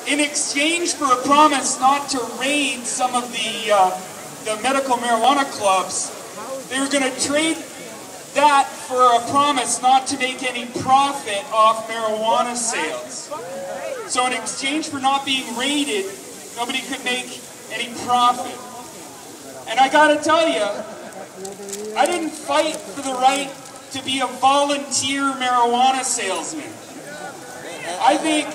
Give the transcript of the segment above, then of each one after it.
in exchange for a promise not to raid some of the medical marijuana clubs, they were going to trade that for a promise not to make any profit off marijuana sales. So in exchange for not being raided, nobody could make any profit. And I gotta tell you, I didn't fight for the right to be a volunteer marijuana salesman. I think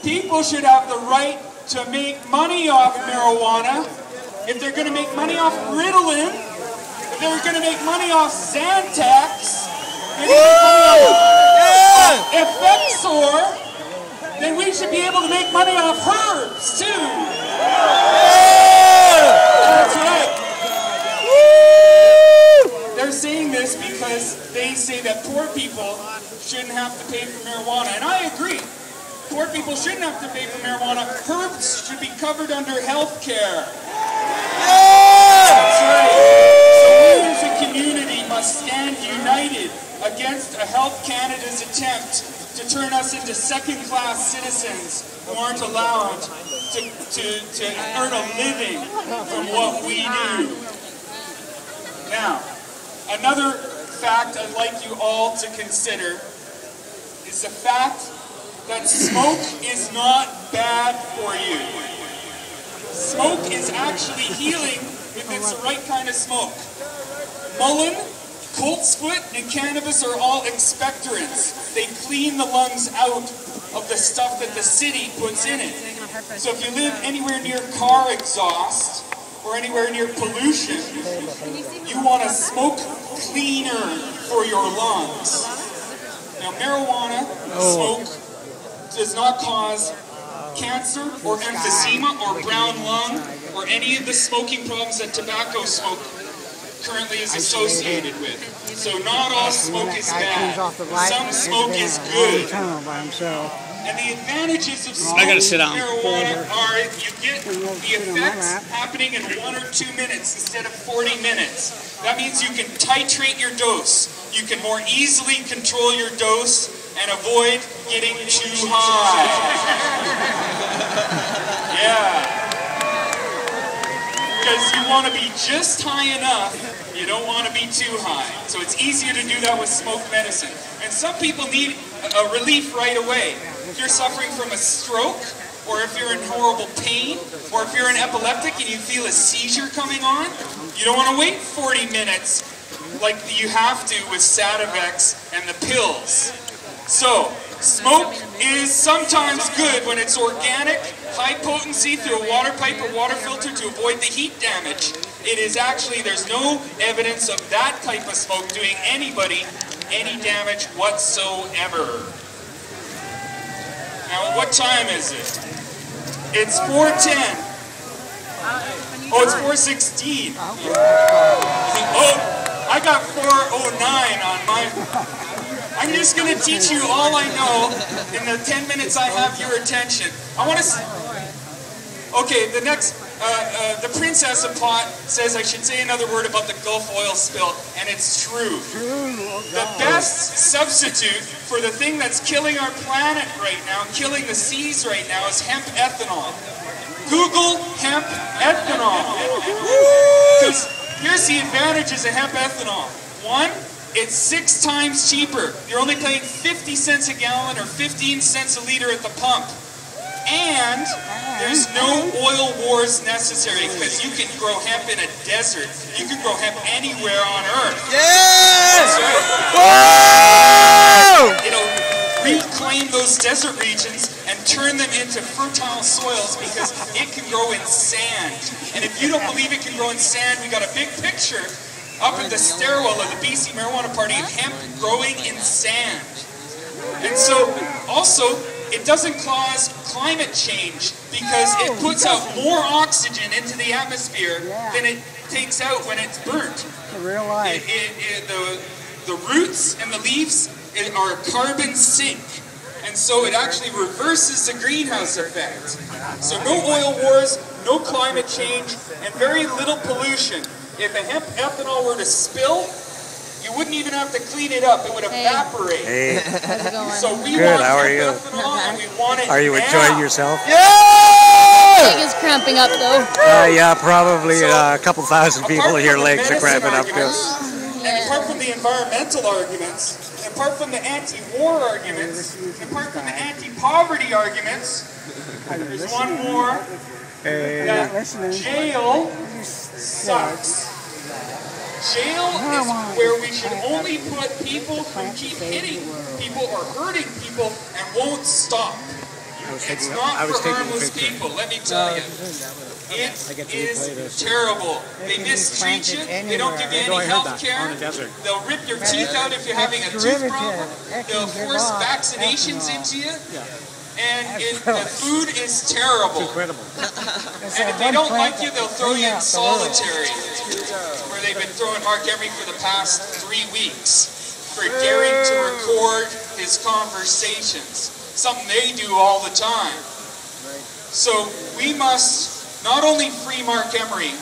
people should have the right to make money off marijuana. If they're gonna make money off Ritalin, if they're gonna make money off Zantax, they're gonna make money off Effexor, then we should be able to make money off herbs too. That's right. They're saying this because they say that poor people shouldn't have to pay for marijuana, and I agree. Poor people shouldn't have to pay for marijuana. Herbs should be covered under health care. That's right. So we as a community must stand united against a Health Canada's attempt to turn us into second-class citizens who aren't allowed to earn a living from what we do. Now, another fact I'd like you all to consider is the fact that smoke is not bad for you. Smoke is actually healing if it's the right kind of smoke. Mullen, colt's foot, and cannabis are all expectorants. They clean the lungs out of the stuff that the city puts in it. So if you live anywhere near car exhaust or anywhere near pollution, you want a smoke cleaner for your lungs. Now, marijuana smoke does not cause cancer or emphysema or brown lung or any of the smoking problems that tobacco smoke currently is associated with. So not all smoke is bad. Some smoke is good. And the advantages of smoking marijuana are you get the effects happening in 1 or 2 minutes instead of 40 minutes. That means you can titrate your dose. You can more easily control your dose and avoid getting too high. Yeah. Because you want to be just high enough, you don't want to be too high. So it's easier to do that with smoke medicine. And some people need a relief right away. If you're suffering from a stroke, or if you're in horrible pain, or if you're an epileptic and you feel a seizure coming on, you don't want to wait 40 minutes like you have to with Sativex and the pills. So, smoke is sometimes good when it's organic, high potency through a water pipe or water filter to avoid the heat damage. It is actually, there's no evidence of that type of smoke doing anybody any damage whatsoever. Now, what time is it? It's 4:10. Oh, it's 4:16. Oh, I got 4:09 on my... I'm just going to teach you all I know in the 10 minutes I have your attention. I want to... Okay, the next... the Princess of Pot says I should say another word about the Gulf oil spill, and it's true. The best substitute for the thing that's killing our planet right now, killing the seas right now, is hemp ethanol. Google hemp ethanol. Because here's the advantages of hemp ethanol. One, it's 6 times cheaper. You're only paying 50 cents a gallon or 15 cents a liter at the pump. And there's no oil wars necessary because you can grow hemp in a desert. You can grow hemp anywhere on Earth. Yes! That's right. Whoa! It'll reclaim those desert regions and turn them into fertile soils because it can grow in sand. And if you don't believe it can grow in sand, we got a big picture up at the stairwell of the BC Marijuana Party of hemp growing in sand. And so, also, it doesn't cause climate change because it puts out more oxygen into the atmosphere than it takes out when it's burnt. Real life. The roots and the leaves are a carbon sink. And so it actually reverses the greenhouse effect. So no oil wars, no climate change, and very little pollution. If a hemp ethanol were to spill, you wouldn't even have to clean it up. It would evaporate. Hey. So we Good, want how are hemp you? ethanol and we want it Are you now. enjoying yourself? Yeah! leg is cramping up, though. Yeah, probably a couple thousand people here legs are cramping up too. And apart from the environmental arguments, apart from the anti-war arguments, apart from the anti-poverty arguments, there's one more. That jail sucks. Jail is where we should only put people who keep hitting people or hurting people and won't stop. It's not for harmless people, let me tell you. It is terrible. They mistreat you. They don't give you any health care. They'll rip your teeth out if you're having a tooth problem. They'll force vaccinations into you. And the food is terrible. And if they don't like you, they'll throw you in solitary, where they've been throwing Mark Emery for the past 3 weeks for daring to record his conversations. Something they do all the time. So we must not only free Mark Emery,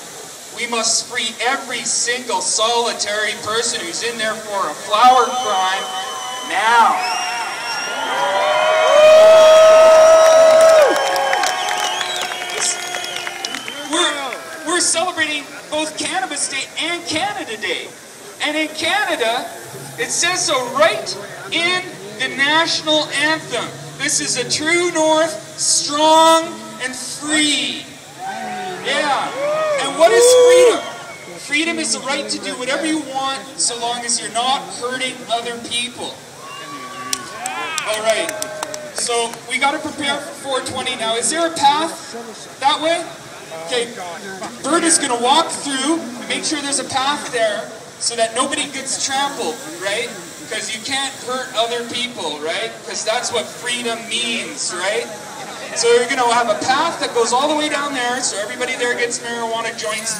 we must free every single solitary person who's in there for a flower crime now. We're celebrating both Cannabis Day and Canada Day. And in Canada, it says so right in the national anthem. This is a true north, strong and free. Yeah. And what is freedom? Freedom is the right to do whatever you want so long as you're not hurting other people. All right. So we got to prepare for 420 now. Is there a path that way? Okay, Bert is going to walk through and make sure there's a path there so that nobody gets trampled, right? Because you can't hurt other people, right? Because that's what freedom means, right? So you're going to have a path that goes all the way down there so everybody there gets marijuana joints.